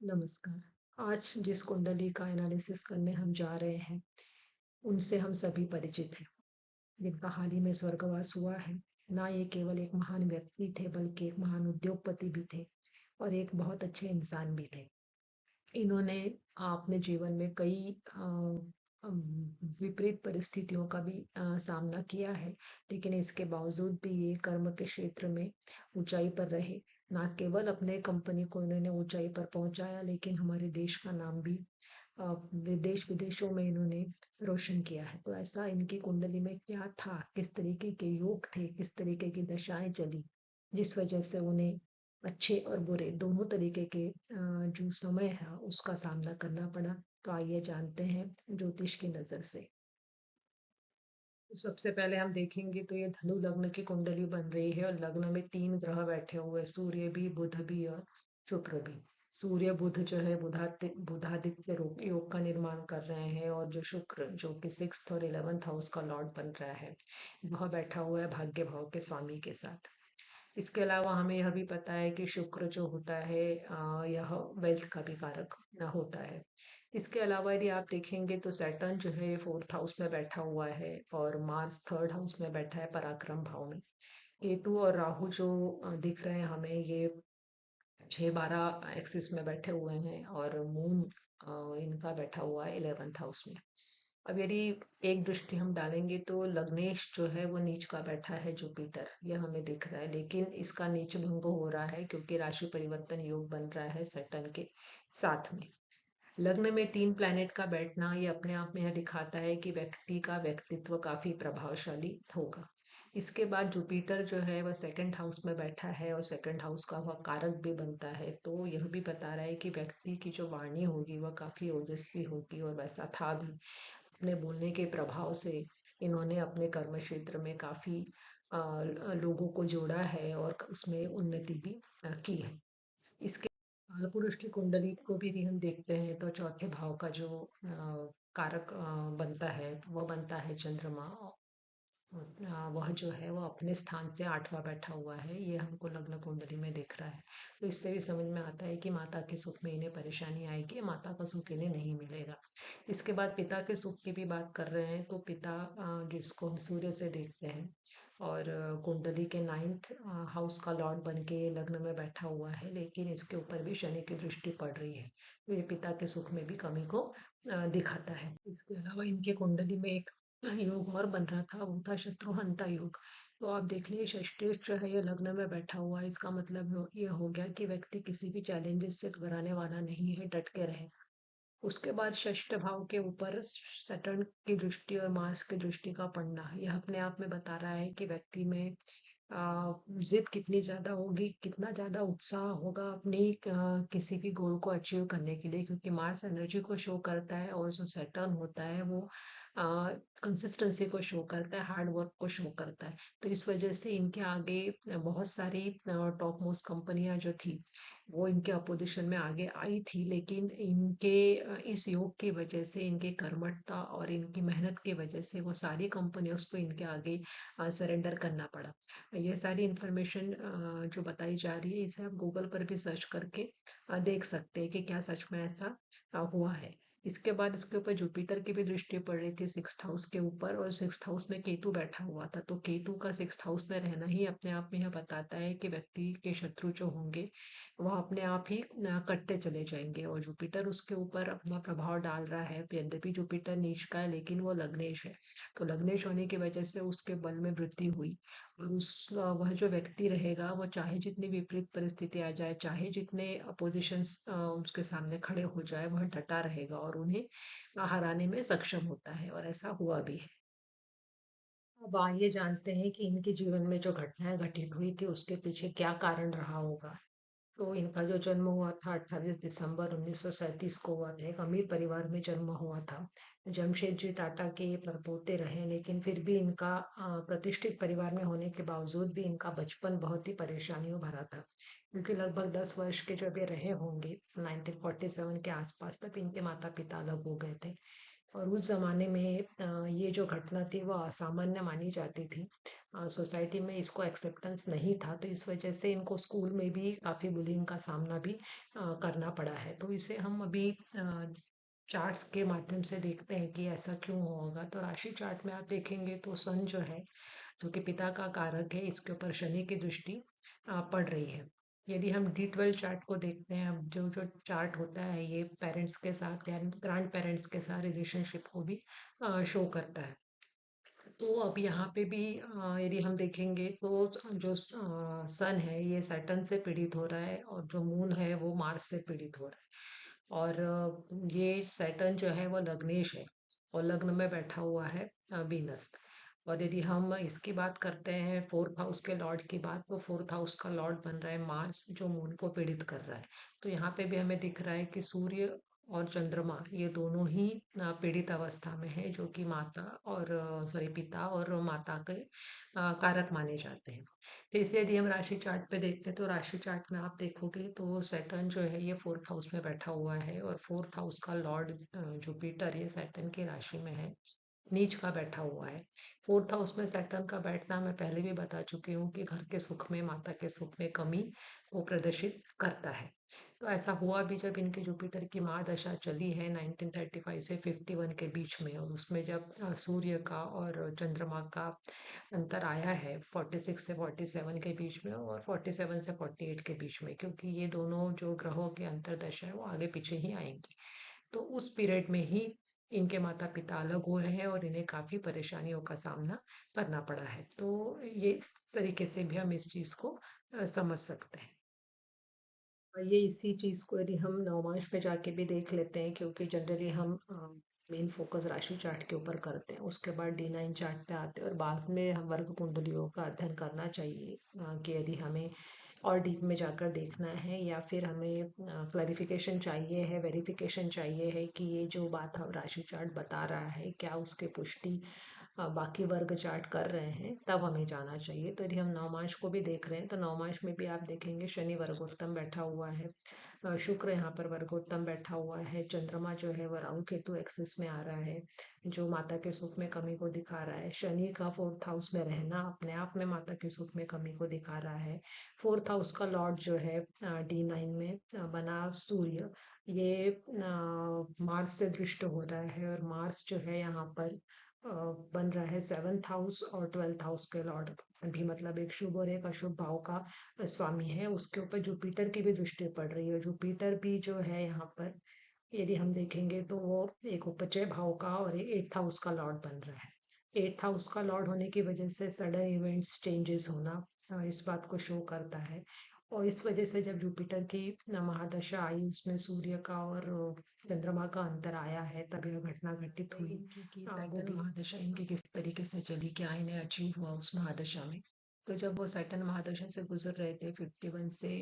नमस्कार। आज जिस कुंडली का एनालिसिस करने हम जा रहे हैं, उनसे हम सभी परिचित हैं, जिनका हाल ही में स्वर्गवास हुआ है। ना ये केवल एक महान व्यक्ति थे, बल्कि एक महान उद्योगपति भी थे और एक बहुत अच्छे इंसान भी थे। इन्होंने अपने जीवन में कई विपरीत परिस्थितियों का भी सामना किया है, लेकिन इसके बावजूद भी ये कर्म के क्षेत्र में ऊंचाई पर रहे। ना केवल अपने कंपनी को इन्होंने ऊंचाई पर पहुंचाया, लेकिन हमारे देश का नाम भी विदेश विदेशों में इन्होंने रोशन किया है। तो ऐसा इनकी कुंडली में क्या था, किस तरीके के योग थे, किस तरीके की दशाएं चली, जिस वजह से उन्हें अच्छे और बुरे दोनों तरीके के जो समय है उसका सामना करना पड़ा। तो आइए जानते हैं ज्योतिष की नजर से। तो सबसे पहले हम देखेंगे तो ये धनु लग्न की कुंडली बन रही है और लग्न में तीन ग्रह बैठे हुए हैं, सूर्य भी, बुध भी और शुक्र भी। सूर्य बुध जो है बुधादित्य योग का निर्माण कर रहे हैं, और जो शुक्र जो कि 6th और 11th हाउस का लॉर्ड बन रहा है, वह बैठा हुआ है भाग्य भाव के स्वामी के साथ। इसके अलावा हमें यह भी पता है कि शुक्र जो होता है यह वेल्थ का भी कारक होता है। इसके अलावा यदि आप देखेंगे तो सैटर्न जो है 4th हाउस में बैठा हुआ है, और मार्स 3rd हाउस में बैठा है पराक्रम भाव में। केतु और राहु जो दिख रहे हैं हमें, ये 6-12 एक्सिस में बैठे हुए हैं, और मून इनका बैठा हुआ है 11th हाउस में। अब यदि एक दृष्टि हम डालेंगे तो लग्नेश जो है वो नीच का बैठा है जुपिटर, यह हमें दिख रहा है, लेकिन इसका नीच भंग हो रहा है क्योंकि राशि परिवर्तन योग बन रहा है सैटर्न के साथ में। लग्न में तीन प्लैनेट का बैठना ये अपने आप में यह दिखाता है कि व्यक्ति का व्यक्तित्व काफी प्रभावशाली होगा। इसके बाद जुपिटर जो है वह 2nd हाउस में बैठा है, और 2nd हाउस का वह कारक भी बनता है, तो यह भी बता रहा है कि व्यक्ति की जो वाणी होगी वह काफी ओजस्वी होगी, और वैसा था भी। अपने बोलने के प्रभाव से इन्होंने अपने कर्म क्षेत्र में काफी लोगों को जोड़ा है और उसमें उन्नति भी की है। इसके कालपुरुष की कुंडली को भी यदि हम देखते हैं तो चौथे भाव का जो कारक बनता है वह बनता है चंद्रमा। वह जो है वो अपने स्थान से 8वां बैठा हुआ है, ये हमको लग्न कुंडली में दिख रहा है। तो इससे भी समझ में आता है कि माता के सुख में इन्हें परेशानी आएगी, माता का सुख इन्हें नहीं मिलेगा। इसके बाद पिता के सुख की भी बात कर रहे हैं, तो पिता जिसको हम सूर्य से देखते हैं, और कुंडली के 9th हाउस का लॉर्ड बन के लग्न में बैठा हुआ है, लेकिन इसके ऊपर भी शनि की दृष्टि पड़ रही है, तो ये पिता के सुख में भी कमी को दिखाता है। इसके अलावा इनके कुंडली में एक योग और बन रहा था, वो था शत्रुहंता योग। तो आप देख लीजिए षष्टेश जो है ये लग्न में बैठा हुआ है, इसका मतलब ये हो गया कि व्यक्ति किसी भी चैलेंजेस से घबराने वाला नहीं है, डट के रहे। उसके बाद षष्ठ भाव के ऊपर सैटर्न की दृष्टि और मार्स की दृष्टि का पड़ना, यह अपने आप में बता रहा है कि व्यक्ति में जिद कितनी ज्यादा होगी, कितना ज्यादा उत्साह होगा अपनी किसी भी गोल को अचीव करने के लिए, क्योंकि मार्स एनर्जी को शो करता है और जो सैटर्न होता है वो कंसिस्टेंसी को शो करता है, हार्ड वर्क को शो करता है। तो इस वजह से इनके आगे बहुत सारी टॉप मोस्ट कंपनियां जो थी वो इनके अपोजिशन में आगे आई थी, लेकिन इनके इस योग की वजह से, इनके कर्मठता और इनकी मेहनत की वजह से वो सारी कंपनियों को इनके आगे सरेंडर करना पड़ा। ये सारी इंफॉर्मेशन जो बताई जा रही है, इसे आप गूगल पर भी सर्च करके देख सकते हैं कि क्या सच में ऐसा हुआ है। इसके बाद इसके ऊपर जुपिटर की भी दृष्टि पड़ रही थी 6th हाउस के ऊपर, और 6th हाउस में केतु बैठा हुआ था, तो केतु का 6th हाउस में रहना ही अपने आप में यह बताता है कि व्यक्ति के शत्रु जो होंगे वह अपने आप ही कटते चले जाएंगे, और जुपिटर उसके ऊपर अपना प्रभाव डाल रहा है। यद्यपि जुपिटर नीच का है, लेकिन वो लग्नेश है, तो लग्नेश होने की वजह से उसके बल में वृद्धि हुई, और उस वह जो व्यक्ति रहेगा वो चाहे जितनी विपरीत परिस्थिति आ जाए, चाहे जितने अपोजिशन उसके सामने खड़े हो जाए, वह डटा रहेगा और उन्हें हराने में सक्षम होता है, और ऐसा हुआ भी है। अब आइए जानते हैं कि इनके जीवन में जो घटनाएं घटित हुई थी उसके पीछे क्या कारण रहा होगा। तो इनका जो जन्म हुआ था 28 दिसंबर 1937 को हुआ था। एक अमीर परिवार में जन्म हुआ था। जमशेद जी टाटा के ये परपोते रहे, लेकिन फिर भी इनका प्रतिष्ठित परिवार में होने के बावजूद भी इनका बचपन बहुत ही परेशानियों भरा था, क्योंकि लगभग 10 वर्ष के जब ये रहे होंगे 1947 के आसपास, तब इनके माता पिता अलग हो गए थे। और उस जमाने में ये जो घटना थी वो असामान्य मानी जाती थी। सोसाइटी में इसको एक्सेप्टेंस नहीं था, तो इस वजह से इनको स्कूल में भी काफ़ी बुलिंग का सामना भी करना पड़ा है। तो इसे हम अभी चार्ट्स के माध्यम से देखते हैं कि ऐसा क्यों होगा। तो राशि चार्ट में आप देखेंगे तो सन जो है, जो कि पिता का कारक है, इसके ऊपर शनि की दृष्टि पड़ रही है। यदि हम D12 चार्ट को देखते हैं, अब जो जो चार्ट होता है ये पेरेंट्स के साथ या ग्रैंड पेरेंट्स के साथ रिलेशनशिप को भी शो करता है। तो अब यहाँ पे भी यदि हम देखेंगे तो जो सन है ये सैटर्न से पीड़ित हो रहा है, और जो मून है वो मार्स से पीड़ित हो रहा है। और ये सैटर्न जो है वो लग्नेश है, और लग्न में बैठा हुआ है वीनस। और यदि हम इसकी बात करते हैं फोर्थ हाउस के लॉर्ड की बात, तो फोर्थ हाउस का लॉर्ड बन रहा है मार्स, जो मून को पीड़ित कर रहा है। तो यहाँ पे भी हमें दिख रहा है कि सूर्य और चंद्रमा ये दोनों ही पीड़ित अवस्था में है, जो कि माता और सॉरी पिता और माता के कारक माने जाते हैं। फिर से यदि हम राशि चार्ट पे देखते हैं, तो राशि चार्ट में आप देखोगे तो सैटर्न जो है ये फोर्थ हाउस में बैठा हुआ है, और फोर्थ हाउस का लॉर्ड जुपिटर ये सैटर्न की राशि में है, नीच का बैठा हुआ है। फोर्थ हाउस में सैटर्न का बैठना मैं पहले भी बता चुकी हूँ कि घर के सुख में, माता के सुख में कमी को प्रदर्शित करता है। तो ऐसा हुआ भी जब इनके जुपिटर की महादशा चली है 1935 से 51 के बीच में, और उसमें जब सूर्य का और चंद्रमा का अंतर आया है 46 से 47 के बीच में, और 47 से 48 के बीच में, क्योंकि ये दोनों जो ग्रहों की अंतरदशा है वो आगे पीछे ही आएंगी। तो उस पीरियड में ही इनके माता पिता अलग हुए हैं, और इन्हें काफी परेशानियों का सामना करना पड़ा है। तो ये इस तरीके से भी हम इस चीज को समझ सकते हैं। और ये इसी चीज को यदि हम नवमांश पे जाके भी देख लेते हैं, क्योंकि जनरली हम मेन फोकस राशि चार्ट के ऊपर करते हैं, उसके बाद D9 चार्ट पे आते हैं, और बाद में हम वर्ग कुंडलियों का अध्ययन करना चाहिए कि यदि हमें और डीप में जाकर देखना है, या फिर हमें क्लैरिफिकेशन चाहिए है, वेरिफिकेशन चाहिए है कि ये जो बात हम राशि चार्ट बता रहा है क्या उसके पुष्टि बाकी वर्ग चार्ट कर रहे हैं, तब हमें जाना चाहिए। तो यदि हम नवमांश को भी देख रहे हैं, तो नवमांश में भी आप देखेंगे शनि वर्गोत्तम बैठा हुआ है, शुक्र यहाँ पर वर्गोत्तम बैठा हुआ है, चंद्रमा जो है वह राहु केतु एक्सिस में आ रहा है, जो माता के सुख में कमी को दिखा रहा है। शनि का फोर्थ हाउस में रहना अपने आप में माता के सुख में कमी को दिखा रहा है। फोर्थ हाउस का लॉर्ड जो है D9 में बना सूर्य, ये मार्स से दृष्ट हो रहा है, और मार्स जो है यहाँ पर बन रहा है 7th हाउस और 12th हाउस के लॉर्ड भी, मतलब एक शुभ और एक अशुभ भाव का स्वामी है। उसके ऊपर जुपिटर की भी दृष्टि पड़ रही है। जुपिटर भी जो है यहाँ पर यदि हम देखेंगे तो वो एक उपचय भाव का और एक 8th हाउस का लॉर्ड बन रहा है। 8th हाउस का लॉर्ड होने की वजह से सडन इवेंट्स चेंजेस होना इस बात को शो करता है। और इस वजह से जब जुपिटर की महादशा आई, उसमें सूर्य का और चंद्रमा का अंतर आया है, तब यह घटना घटित हुई। इनकी की सैटर्न महादशा इनकी किस तरीके से चली, क्या इन्हें अचीव हुआ उस महादशा में। तो जब वो सैटर्न महादशा से गुजर रहे थे 51 से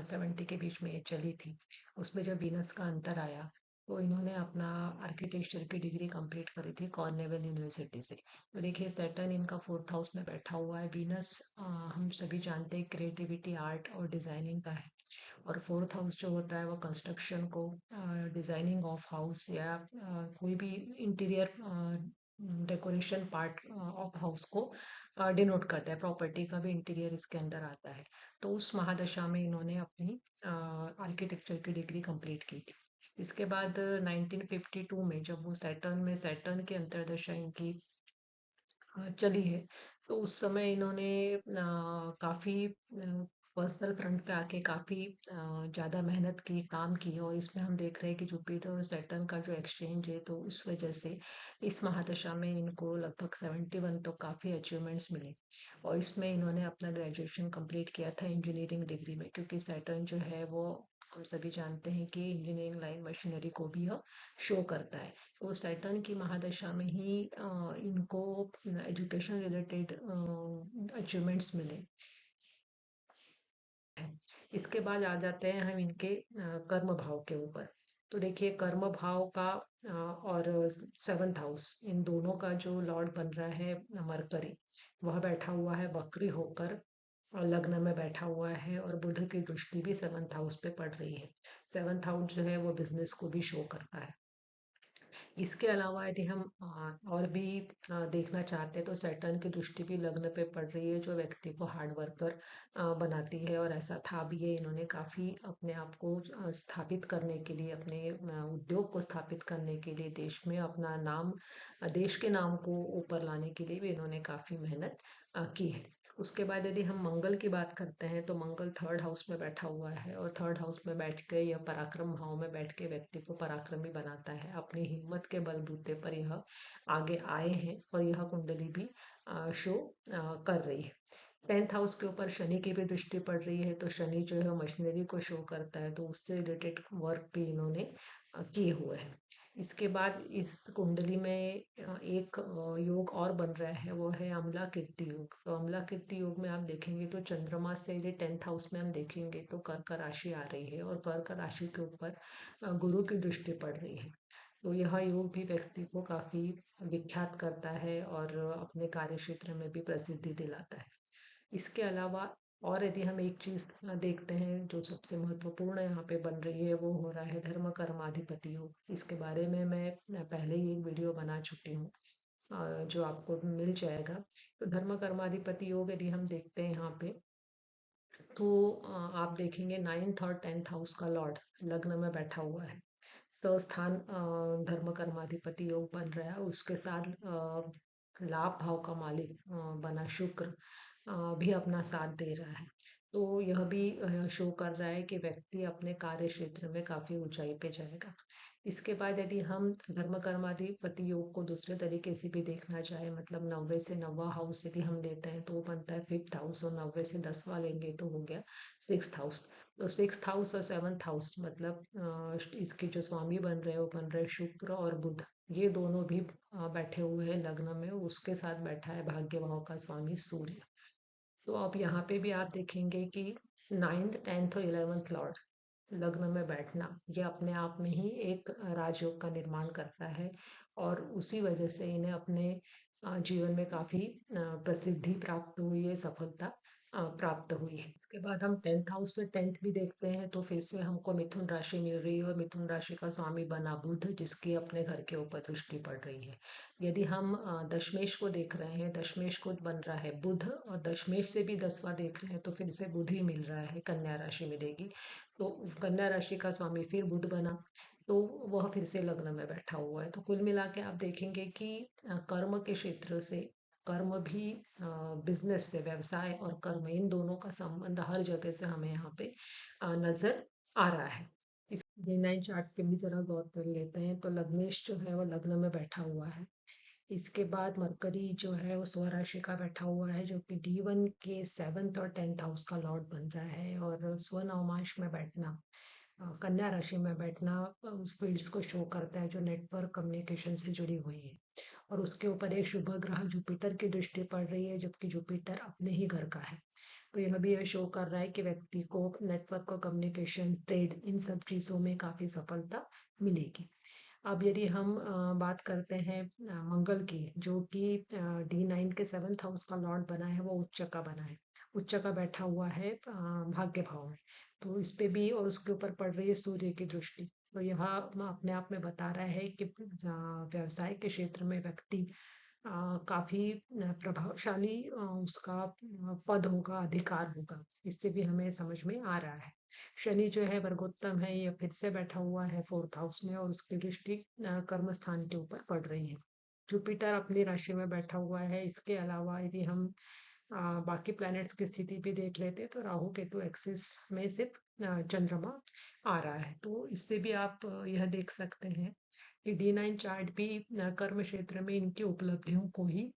70 के बीच में ये चली थी, उसमें जब वीनस का अंतर आया, तो इन्होंने अपना आर्किटेक्चर की डिग्री कंप्लीट करी थी कॉर्नेवल यूनिवर्सिटी से। तो देखिए सैटर्न इनका फोर्थ हाउस में बैठा हुआ है। वीनस हम सभी जानते हैं क्रिएटिविटी, आर्ट और डिजाइनिंग का है, और फोर्थ हाउस जो होता है वो कंस्ट्रक्शन को, डिजाइनिंग ऑफ हाउस, या कोई भी interior decoration part of house को डिनोट करता है। प्रॉपर्टी का भी इंटीरियर इसके अंदर आता है। तो उस महादशा में इन्होंने अपनी आर्किटेक्चर की डिग्री कंप्लीट की थी। इसके बाद 1952 में जब वो सैटर्न में, सैटर्न की अंतर्दशा इनकी चली है, तो उस समय इन्होंने काफी पर्सनल फ्रंट पे आके काफी ज्यादा मेहनत की, काम की, और इसमें हम देख रहे हैं कि जुपिटर और सैटर्न का जो एक्सचेंज है, तो उस वजह से इस महादशा में इनको लगभग 71 तो काफी अचीवमेंट्स मिले। और इसमें इन्होंने अपना ग्रेजुएशन कंप्लीट किया था इंजीनियरिंग डिग्री में, क्योंकि सैटर्न जो है वो हम सभी जानते हैं कि इंजीनियरिंग लाइन मशीनरी को भी शो करता है। तो सैटर्न की महादशा में ही इनको एजुकेशन रिलेटेड अचीवमेंट्स मिले हैं। इसके बाद आ जाते हैं हम इनके कर्म भाव के ऊपर। तो देखिए कर्म भाव का और 7th हाउस, इन दोनों का जो लॉर्ड बन रहा है मरकरी, वह बैठा हुआ है वक्री होकर, और लग्न में बैठा हुआ है, और बुध की दृष्टि भी 7th हाउस पे पड़ रही है। 7th हाउस जो है वो बिजनेस को भी शो करता है। इसके अलावा यदि हम और भी देखना चाहते हैं तो सैटर्न की दृष्टि भी लग्न पे पड़ रही है, जो व्यक्ति को हार्ड वर्कर बनाती है। और ऐसा था भी है, इन्होंने काफी अपने आप को स्थापित करने के लिए, अपने उद्योग को स्थापित करने के लिए, देश में अपना नाम, देश के नाम को ऊपर लाने के लिए भी इन्होंने काफी मेहनत की है। उसके बाद यदि हम मंगल की बात करते हैं तो मंगल थर्ड हाउस में बैठा हुआ है, और थर्ड हाउस में बैठ के यह पराक्रम भाव में बैठ के व्यक्ति को पराक्रमी बनाता है। अपनी हिम्मत के बलबूते पर यह आगे आए हैं, और यह कुंडली भी शो कर रही है। 10th हाउस के ऊपर शनि की भी दृष्टि पड़ रही है, तो शनि जो है मशीनरी को शो करता है, तो उससे रिलेटेड वर्क भी इन्होंने किए हुए हैं। इसके बाद इस कुंडली में एक योग और बन रहा है, वो है अम्ला कीर्ति योग। तो अम्ला कीर्ति योग में आप देखेंगे तो चंद्रमा से यदि 10th हाउस में हम देखेंगे तो कर्क राशि आ रही है, और कर्क राशि के ऊपर गुरु की दृष्टि पड़ रही है। तो यह योग भी व्यक्ति को काफी विख्यात करता है और अपने कार्य क्षेत्र में भी प्रसिद्धि दिलाता है। इसके अलावा और यदि हम एक चीज देखते हैं जो सबसे महत्वपूर्ण यहाँ पे बन रही है, वो हो रहा है धर्म कर्माधिपति योग। इसके बारे में मैं पहले ही एक वीडियो बना चुकी हूँ, जो आपको मिल जाएगा। तो धर्म कर्माधिपति योग यदि हम देखते हैं यहाँ पे, तो आप देखेंगे 9th और 10th हाउस का लॉर्ड लग्न में बैठा हुआ है। स्वस्थान धर्म कर्माधिपति योग बन रहा है, उसके साथ लाभ भाव का मालिक बना शुक्र भी अपना साथ दे रहा है। तो यह भी शो कर रहा है कि व्यक्ति अपने कार्य क्षेत्र में काफी ऊंचाई पे जाएगा। इसके बाद यदि हम धर्म कर्माधिपति योग को दूसरे तरीके से भी देखना चाहे, मतलब 90 से 9वां हाउस यदि हम लेते हैं तो वो बनता है 5th हाउस, और 90 से 10वां लेंगे तो हो गया 6th हाउस। तो 6th हाउस और 7th हाउस मतलब इसके जो स्वामी बन रहे हैं वो बन रहे शुक्र और बुध। ये दोनों भी बैठे हुए हैं लग्न में, उसके साथ बैठा है भाग्य भाव का स्वामी सूर्य। तो अब यहाँ पे भी आप देखेंगे कि 9th 10th और 11th लॉर्ड लग्न में बैठना, ये अपने आप में ही एक राजयोग का निर्माण करता है, और उसी वजह से इन्हें अपने जीवन में काफी प्रसिद्धि प्राप्त हुई है, सफलता प्राप्त हुई है। इसके बाद हम 10th हाउस से 10th भी देखते हैं तो फिर से हमको मिथुन राशि मिल रही है, और मिथुन राशि का स्वामी बना बुध, जिसकी अपने घर के ऊपर दृष्टि पड़ रही है। यदि हम दशमेश को देख रहे हैं, दशमेश को बन रहा है बुध, और दशमेश से भी 10वां देख रहे हैं तो फिर से बुध ही मिल रहा है, कन्या राशि मिलेगी। तो कन्या राशि का स्वामी फिर बुध बना, तो वह फिर से लग्न में बैठा हुआ है। तो कुल मिला के आप देखेंगे कि कर्म के क्षेत्र से, कर्म भी बिजनेस से, व्यवसाय और कर्म इन दोनों का संबंध हर जगह से हमें यहाँ पे नजर आ रहा है। इस D9 चार्ट पे भी जरा गौर कर लेते हैं तो लग्नेश जो है वो लग्न में बैठा हुआ है। इसके बाद मरकरी जो है वो स्वराशि का बैठा हुआ है, जो कि D1 के 7th और 10th हाउस का लॉर्ड बन रहा है। और स्वनवमांश में बैठना, कन्या राशि में बैठना उस फील्ड्स को शो करता है जो नेटवर्क कम्युनिकेशन से जुड़ी हुई है। और उसके ऊपर एक शुभ ग्रह जुपिटर की दृष्टि पड़ रही है, जबकि जुपिटर अपने ही घर का है। तो यह भी यह शो कर रहा है कि व्यक्ति को नेटवर्क और कम्युनिकेशन, ट्रेड, इन सब चीजों में काफी सफलता मिलेगी। अब यदि हम बात करते हैं मंगल की, जो कि D9 के 7th हाउस का लॉर्ड बना है, वो उच्च का बना है, उच्च का बैठा हुआ है भाग्य भाव में। तो इस पे भी और उसके ऊपर पड़ रही है सूर्य की दृष्टि। तो यह अपने आप में बता रहा है कि व्यवसाय के क्षेत्र में व्यक्ति काफी प्रभावशाली उसका पद होगा, अधिकार होगा। इससे भी हमें समझ में आ रहा है। शनि जो है वर्गोत्तम है, ये फिर से बैठा हुआ है 4th हाउस में, और उसकी दृष्टि कर्म स्थान के ऊपर पड़ रही है। जुपिटर अपनी राशि में बैठा हुआ है। इसके अलावा यदि हम बाकी प्लैनेट्स की स्थिति भी देख लेते हैं तो राहु केतु एक्सिस में सिर्फ चंद्रमा आ रहा है। तो इससे भी आप यह देख सकते हैं कि D9 चार्ट भी कर्म क्षेत्र में इनकी उपलब्धियों को ही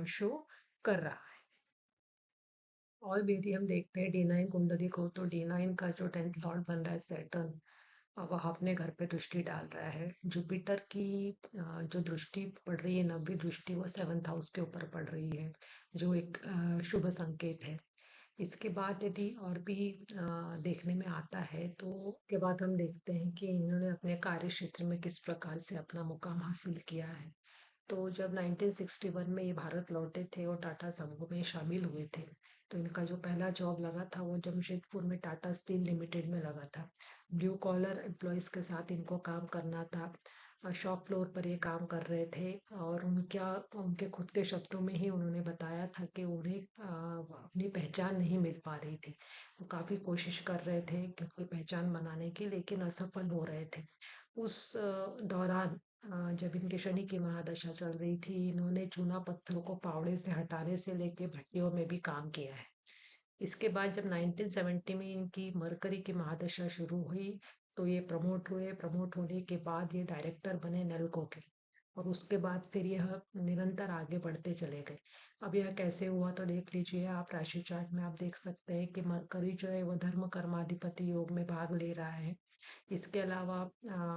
शो कर रहा है। और भी यदि हम देखते हैं D9 कुंडली को, तो D9 का जो 10th लॉर्ड बन रहा है सैटर्न, वह अपने घर पे दृष्टि डाल रहा है। जुपिटर की जो दृष्टि पड़ रही है, 9वीं दृष्टि, वो 7th हाउस के ऊपर पड़ रही है, जो एक शुभ संकेत है। इसके बाद यदि और भी देखने में आता है तो के बाद हम देखते हैं कि इन्होंने अपने कार्य क्षेत्र में किस प्रकार से अपना मुकाम हासिल किया है। तो जब 1961 में ये भारत लौटे थे और टाटा समूह में शामिल हुए थे, तो इनका जो पहला जॉब लगा था वो जमशेदपुर में टाटा स्टील लिमिटेड में लगा था। ब्लू कॉलर एम्प्लॉयज के साथ इनको काम करना था। शॉप फ्लोर पर ये काम कर रहे थे और उनका उनके खुद के शब्दों में ही उन्होंने बताया था कि उन्हें अपनी पहचान नहीं मिल पा रही थी। वो काफ़ी कोशिश कर रहे थे कि अपनी पहचान बनाने की, लेकिन असफल हो रहे थे। उस दौरान जब इनकी शनि की महादशा चल रही थी, इन्होंने चूना पत्थरों को फावड़े से हटाने से लेके भट्टियों में भी काम किया है। इसके बाद जब 1970 में इनकी मरकरी की महादशा शुरू हुई, तो ये प्रमोट हुए। प्रमोट होने के बाद ये डायरेक्टर बने नेल्को के, और उसके बाद फिर यह निरंतर आगे बढ़ते चले गए। अब यह कैसे हुआ तो देख लीजिए आप, राशि चार्ट में आप देख सकते हैं कि मरकरी जो है वो धर्म कर्माधिपति योग में भाग ले रहा है। इसके अलावा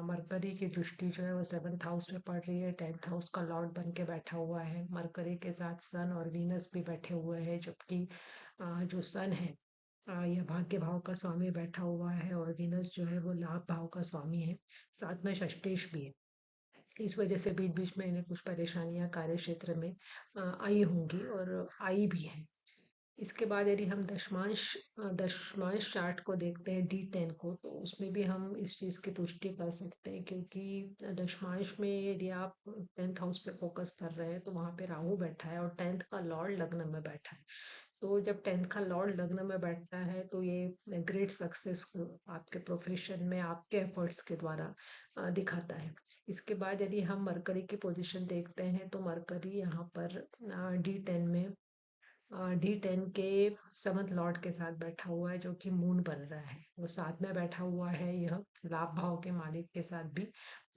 मरकरी की दृष्टि जो है वो 7th हाउस में पड़ रही है, 10th हाउस का लॉर्ड बन के बैठा हुआ है। मरकरी के साथ सन और वीनस भी बैठे हुए हैं, जबकि जो सन है यह भाग्य भाव का स्वामी बैठा हुआ है, और वीनस जो है वो लाभ भाव का स्वामी है। साथ में षष्टेश भी है। इस वजह से बीच बीच में इन्हें कुछ परेशानियां कार्य क्षेत्र में आई होंगी, और आई भी है। इसके बाद यदि हम दशमांश चार्ट को देखते हैं, D10 को, तो उसमें भी हम इस चीज की पुष्टि कर सकते हैं, क्योंकि दशमांश में यदि आप 10th हाउस पे फोकस कर रहे हैं तो वहां पे राहु बैठा है और 10th का लॉर्ड लग्न में बैठा है। तो जब 10th का लॉर्ड लग्न में बैठता है तो ये ग्रेट सक्सेस को आपके प्रोफेशन में आपके एफर्ट्स के द्वारा दिखाता है। इसके बाद यदि हम मरकरी की पोजीशन देखते हैं, तो मरकरी यहाँ पर D10 में D10 के 7th लॉर्ड के साथ बैठा हुआ है, जो कि मून बन रहा है। वो साथ में बैठा हुआ है, यह लाभ भाव के मालिक के साथ भी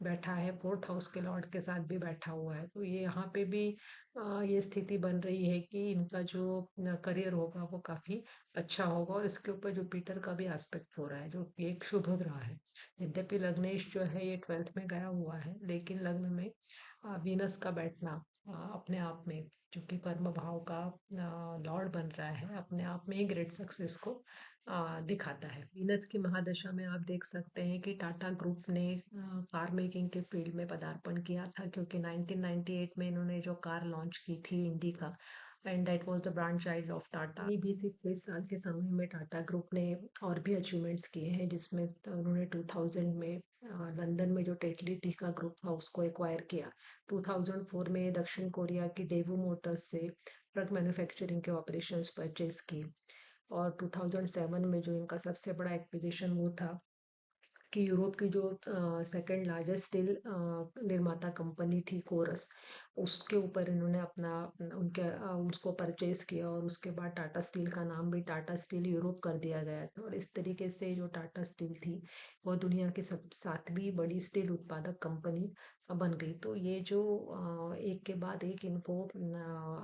बैठा है, 4th हाउस के लॉर्ड के साथ भी बैठा हुआ है। तो ये यहाँ पे भी ये स्थिति बन रही है कि इनका जो करियर होगा वो काफी अच्छा होगा, और इसके ऊपर जुपिटर का भी एस्पेक्ट हो रहा है, जो कि एक शुभ ग्रह है। यद्यपि लग्नेश जो है ये 12th में गया हुआ है, लेकिन लग्न में वीनस का बैठना अपने आप में, जो कि कर्म भाव का लॉर्ड बन रहा है, अपने आप में ही ग्रेट सक्सेस को दिखाता है। वीनस की महादशा में आप देख सकते हैं कि टाटा ग्रुप ने कार मेकिंग के फील्ड में पदार्पण किया था, क्योंकि 1998 में इन्होंने जो कार लॉन्च की थी indica, and that was the brand child of Tata. ये 20-21 साल के समय में टाटा ग्रुप ने और भी अचीवमेंट्स किए हैं, जिसमें उन्होंने 2000 में लंदन में जो टेटली टीका ग्रुप था उसको एक्वायर किया। 2004 में दक्षिण कोरिया की डेवू मोटर्स से ट्रक मैन्युफैक्चरिंग के ऑपरेशंस परचेज की, और 2007 में जो इनका सबसे बड़ा एक्विजिशन वो था कि यूरोप की जो सेकंड लार्जेस्ट स्टील निर्माता कंपनी थी कोरस, उसके ऊपर इन्होंने अपना उसको परचेज किया, और उसके बाद टाटा स्टील का नाम भी टाटा स्टील यूरोप कर दिया गया था। और इस तरीके से जो टाटा स्टील थी वो दुनिया की सब 7वीं बड़ी स्टील उत्पादक कंपनी बन गई। तो ये जो एक के बाद एक इनको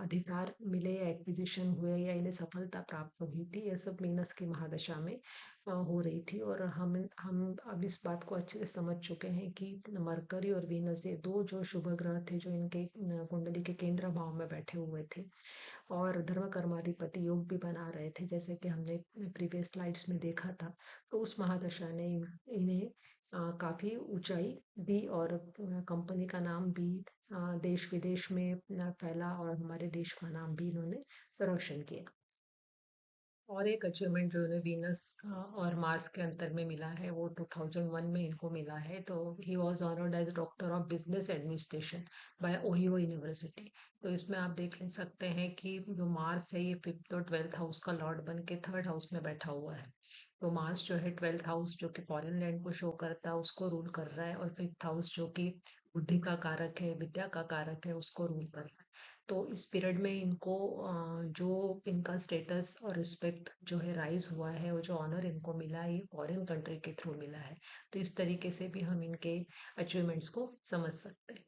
अधिकार मिले या एक्विजिशन हुए या इन्हें सफलता प्राप्त हुई थी, यह सब मीनस की महादशा में हो रही थी। और हम अब इस बात को अच्छे से समझ चुके हैं कि मरकरी और वीनस, ये दो जो शुभ ग्रह थे जो इनके कुंडली के केंद्र भाव में बैठे हुए थे, और धर्म कर्माधिपति योग भी बना रहे थे, जैसे कि हमने प्रीवियस स्लाइड्स में देखा था। तो उस महादशा ने इन्हें काफी ऊंचाई दी, और कंपनी का नाम भी देश विदेश में फैला, और हमारे देश का नाम भी इन्होंने रोशन किया। और एक अचीवमेंट जो इन्हें वीनस और मार्स के अंतर में मिला है, वो 2001 में इनको मिला है। तो he was honoured as doctor of business administration by Ohio University. तो इसमें आप देख सकते हैं कि जो मार्स है ये 5th और 12th हाउस का लॉर्ड बन के 3rd हाउस में बैठा हुआ है। तो मार्स जो है 12th हाउस जो कि फॉरेन लैंड को शो करता है उसको रूल कर रहा है, और 5th हाउस जो कि बुद्धि का कारक है, विद्या का कारक है, उसको रूल कर रहा है। तो इस पीरियड में इनको जो इनका स्टेटस और रिस्पेक्ट जो है राइज हुआ है, वो जो ऑनर इनको मिला है, ये फॉरेन कंट्री के थ्रू मिला है। तो इस तरीके से भी हम इनके अचीवमेंट्स को समझ सकते हैं।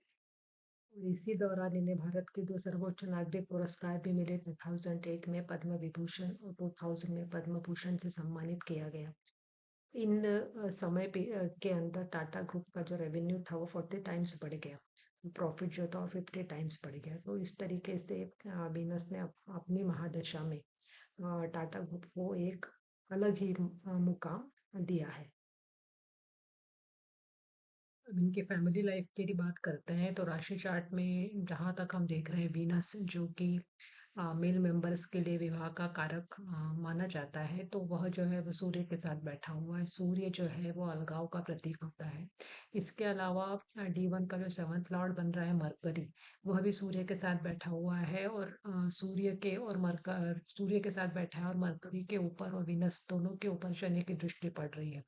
और इसी दौरान इन्हें भारत के दो सर्वोच्च नागरिक पुरस्कार भी मिले, 2008 में पद्म विभूषण और 2000 में पद्म भूषण से सम्मानित किया गया। इन समय के अंदर टाटा ग्रुप का जो रेवेन्यू था वो 40 टाइम्स बढ़ गया, प्रॉफिट जो था वो 50 टाइम्स बढ़ गया। तो इस तरीके से वीनस ने अपनी महादशा में टाटा ग्रुप को एक अलग ही मुकाम दिया है। अब इनकी फैमिली लाइफ की यदि बात करते हैं, तो राशि चार्ट में जहाँ तक हम देख रहे हैं वीनस जो कि मेल मेंबर्स के लिए विवाह का कारक माना जाता है, तो वह जो है वो सूर्य के साथ बैठा हुआ है। सूर्य जो है वो अलगाव का प्रतीक होता है। इसके अलावा D1 का जो सेवंथ लॉर्ड बन रहा है मरकरी, वह भी सूर्य के साथ बैठा हुआ है, और सूर्य के साथ बैठा है और मरकरी के ऊपर और विनस दोनों के ऊपर शनि की दृष्टि पड़ रही है,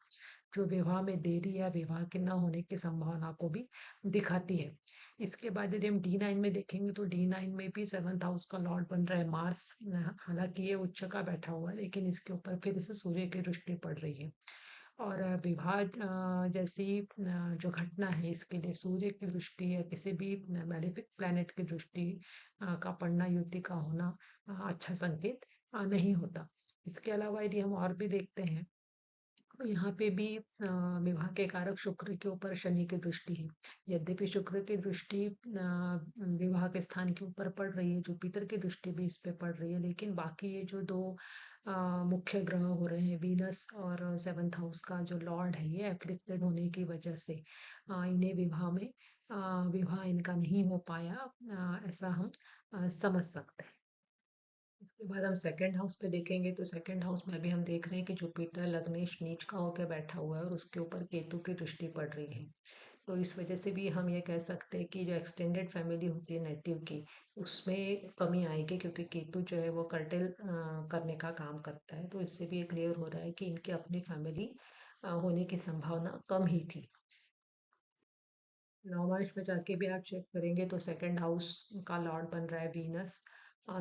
जो विवाह में देरी या विवाह के न होने की संभावना को भी दिखाती है। इसके बाद यदि हम D9 में देखेंगे तो D9 में भी सेवंथ हाउस का लॉर्ड बन रहा है मार्स। हालांकि ये उच्च का बैठा हुआ है, लेकिन इसके ऊपर फिर से सूर्य की दृष्टि पड़ रही है। और विवाह जैसी जो घटना है, इसके लिए सूर्य की दृष्टि या किसी भी मैलेफिक प्लैनेट की दृष्टि का पड़ना, युति का होना अच्छा संकेत नहीं होता। इसके अलावा यदि हम और भी देखते हैं, यहाँ पे भी विवाह के कारक शुक्र के ऊपर शनि की दृष्टि है। यद्यपि शुक्र की दृष्टि विवाह के स्थान के ऊपर पड़ रही है, जुपिटर की दृष्टि भी इस पे पड़ रही है, लेकिन बाकी ये जो दो मुख्य ग्रह हो रहे हैं, वीनस और सेवंथ हाउस का जो लॉर्ड है, ये एफ्लिक्टेड होने की वजह से इन्हें विवाह इनका नहीं हो पाया, ऐसा हम समझ सकते हैं। इसके बाद हम सेकंड हाउस पे देखेंगे तो सेकंड हाउस में अभी हम देख रहे हैं कि जुपिटर लग्नेश नीच का होकर बैठा हुआ है और उसके ऊपर केतु की दृष्टि पड़ रही है। तो इस वजह से भी हम ये कह सकते हैं कि जो एक्सटेंडेड फैमिली होती है नेटिव की, उसमें कमी आएगी, क्योंकि केतु जो है वो कर्टेल करने का काम करता है। तो इससे भी ये क्लियर हो रहा है कि इनकी अपनी फैमिली होने की संभावना कम ही थी। नवमांश में जाके भी आप चेक करेंगे तो सेकंड हाउस का लॉर्ड बन रहा है वीनस।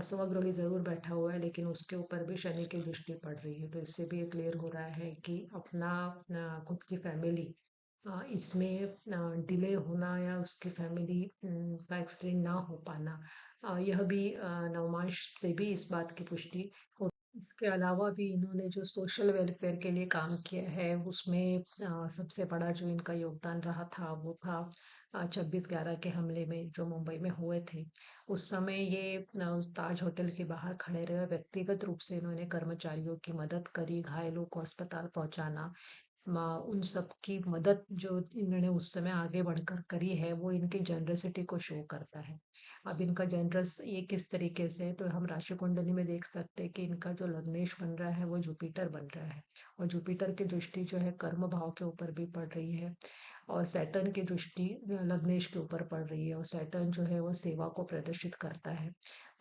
स्वगृही जरूर बैठा हुआ है, लेकिन उसके ऊपर भी शनि की दृष्टि पड़ रही है। तो इससे भी ये क्लियर हो रहा है कि अपना खुद की फैमिली इसमें डिले होना या उसकी फैमिली का एक्सटेंड ना हो पाना, यह भी नवमांश से भी इस बात की पुष्टि हो। इसके अलावा भी इन्होंने जो सोशल वेलफेयर के लिए काम किया है, उसमें सबसे बड़ा जो इनका योगदान रहा था वो था 26/11 के हमले में, जो मुंबई में हुए थे। उस समय ये उस ताज होटल के बाहर खड़े रहे, व्यक्तिगत रूप से इन्होंने कर्मचारियों की मदद करी, घायलों को अस्पताल पहुंचाना, उन सब की मदद जो इन्होंने उस समय आगे बढ़कर करी है, वो इनकी जनरसिटी को शो करता है। अब इनका जनरस ये किस तरीके से है, तो हम राशि कुंडली में देख सकते हैं कि इनका जो लग्नेश बन रहा है वो जुपिटर बन रहा है, और जुपिटर की दृष्टि जो है कर्म भाव के ऊपर भी पड़ रही है, और सैटर्न की दृष्टि लग्नेश के ऊपर पड़ रही है, और सैटर्न जो है वो सेवा को प्रदर्शित करता है।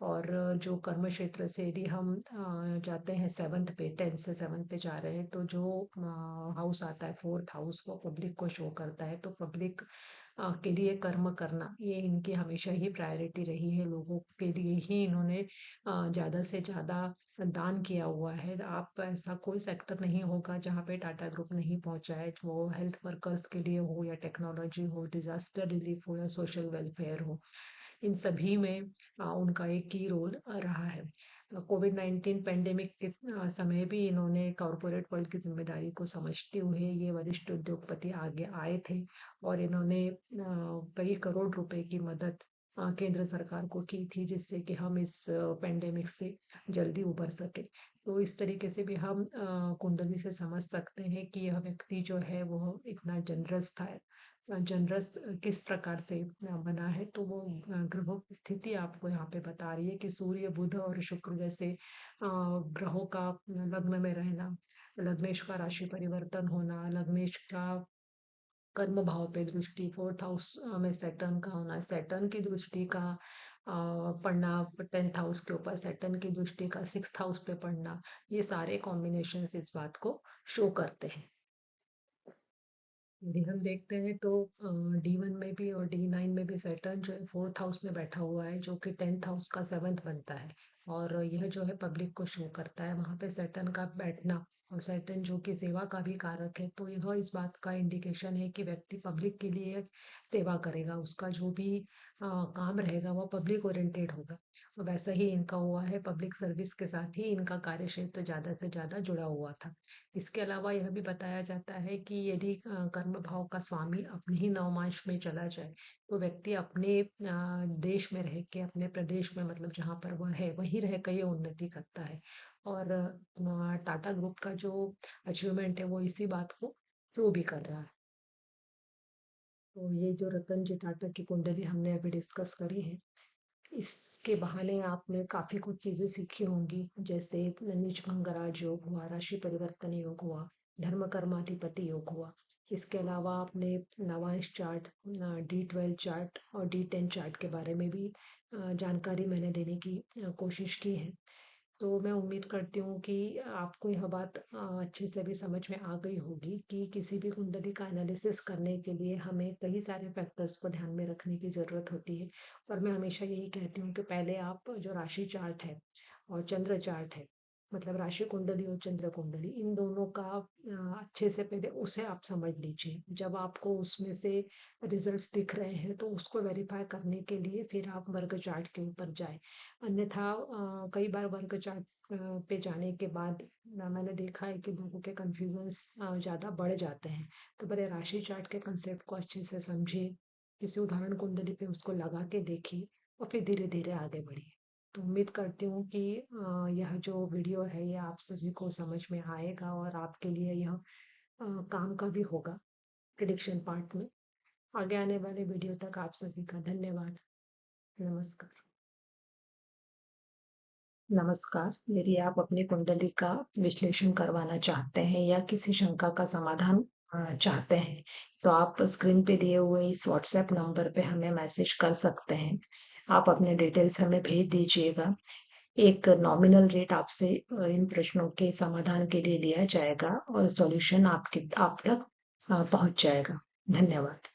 और जो कर्म क्षेत्र से यदि हम जाते हैं सेवंथ पे, 10th से 7th पे जा रहे हैं, तो जो हाउस आता है फोर्थ हाउस, वो पब्लिक को शो करता है। तो पब्लिक के लिए कर्म करना, ये इनकी हमेशा ही प्रायोरिटी रही है। लोगों के लिए ही इन्होंने ज्यादा से ज्यादा दान किया हुआ है। आप ऐसा कोई सेक्टर नहीं होगा जहाँ पे टाटा ग्रुप नहीं पहुंचा है, वो हेल्थ वर्कर्स के लिए हो या टेक्नोलॉजी हो, डिजास्टर रिलीफ हो या सोशल वेलफेयर हो, इन सभी में उनका एक की रोल रहा है। कोविड-19 पेंडेमिक के समय भी इन्होंने कॉरपोरेट वर्ल्ड की जिम्मेदारी को समझते हुए ये वरिष्ठ उद्योगपति आगे आए थे, और इन्होंने कई करोड़ रुपए की मदद केंद्र सरकार को की थी, जिससे कि हम इस पेंडेमिक से जल्दी उबर सके। तो इस तरीके से भी हम कुंडली से समझ सकते हैं कि यह व्यक्ति जो है वो इतना जनरस था। जनरस किस प्रकार से बना है, तो वो ग्रहों की स्थिति आपको यहाँ पे बता रही है कि सूर्य बुध और शुक्र जैसे ग्रहों का लग्न में रहना, लग्नेश का राशि परिवर्तन होना, लग्नेश का कर्म भाव पे दृष्टि, फोर्थ हाउस में सैटर्न का होना, सैटर्न की दृष्टि का पढ़ना, 10th हाउस के ऊपर सैटर्न की दृष्टि का 6th हाउस पे पढ़ना, ये सारे कॉम्बिनेशन इस बात को शो करते हैं। यदि हम देखते हैं तो D1 में भी और D9 में भी सैटर्न जो है फोर्थ हाउस में बैठा हुआ है, जो कि 10th हाउस का 7th बनता है, और यह जो है पब्लिक को शो करता है वहां पे सैटर्न का बैठना। और सैटर्न जो कि सेवा का भी कारक है, तो यह इस बात का इंडिकेशन है कि व्यक्ति पब्लिक के लिए सेवा करेगा, उसका जो भी काम रहेगा वो पब्लिक ओरिएंटेड होगा। और वैसा ही इनका हुआ है, पब्लिक सर्विस के साथ ही इनका कार्य क्षेत्र ज्यादा से ज्यादा जुड़ा हुआ था। इसके अलावा यह भी बताया जाता है कि यदि कर्म भाव का स्वामी अपने ही नवमांश में चला जाए, तो व्यक्ति अपने देश में रह के, अपने प्रदेश में, मतलब जहाँ पर वह है वहीं रह कर ये उन्नति करता है। और टाटा ग्रुप का जो अचीवमेंट है वो इसी बात को प्रूव भी कर रहा है। तो ये जो रतन जी टाटा की कुंडली हमने अभी डिस्कस करी है, इस के बहाने आपने काफ़ी कुछ चीज़ें सीखी होंगी, जैसे नीच भंगराज योग हुआ, राशि परिवर्तन योग हुआ, धर्म कर्माधिपति योग हुआ। इसके अलावा आपने नवांश चार्ट, D12 चार्ट और D10 चार्ट के बारे में भी जानकारी मैंने देने की कोशिश की है। तो मैं उम्मीद करती हूँ कि आपको यह बात अच्छे से भी समझ में आ गई होगी कि किसी भी कुंडली का एनालिसिस करने के लिए हमें कई सारे फैक्टर्स को ध्यान में रखने की ज़रूरत होती है। और मैं हमेशा यही कहती हूँ कि पहले आप जो राशि चार्ट है और चंद्र चार्ट है, मतलब राशि कुंडली और चंद्र कुंडली, इन दोनों का अच्छे से पहले उसे आप समझ लीजिए। जब आपको उसमें से रिजल्ट्स दिख रहे हैं तो उसको वेरीफाई करने के लिए फिर आप वर्ग चार्ट के ऊपर जाए। अन्यथा कई बार वर्ग चार्ट पे जाने के बाद मैंने देखा है कि लोगों के कंफ्यूजन्स ज़्यादा बढ़ जाते हैं। तो पहले राशि चार्ट के कंसेप्ट को अच्छे से समझिए, किसी उदाहरण कुंडली पे उसको लगा के देखिए और फिर धीरे धीरे आगे बढ़िए। तो उम्मीद करती हूँ कि यह जो वीडियो है ये आप सभी को समझ में आएगा और आपके लिए यह काम का भी होगा प्रिडिक्शन पार्ट में। आगे आने वाले वीडियो तक आप सभी का धन्यवाद। नमस्कार। नमस्कार। यदि आप अपनी कुंडली का विश्लेषण करवाना चाहते हैं या किसी शंका का समाधान चाहते हैं, तो आप स्क्रीन पे दिए हुए इस व्हाट्सएप नंबर पे हमें मैसेज कर सकते हैं। आप अपने डिटेल्स हमें भेज दीजिएगा। एक नॉमिनल रेट आपसे इन प्रश्नों के समाधान के लिए लिया जाएगा और सॉल्यूशन आप तक पहुंच जाएगा। धन्यवाद।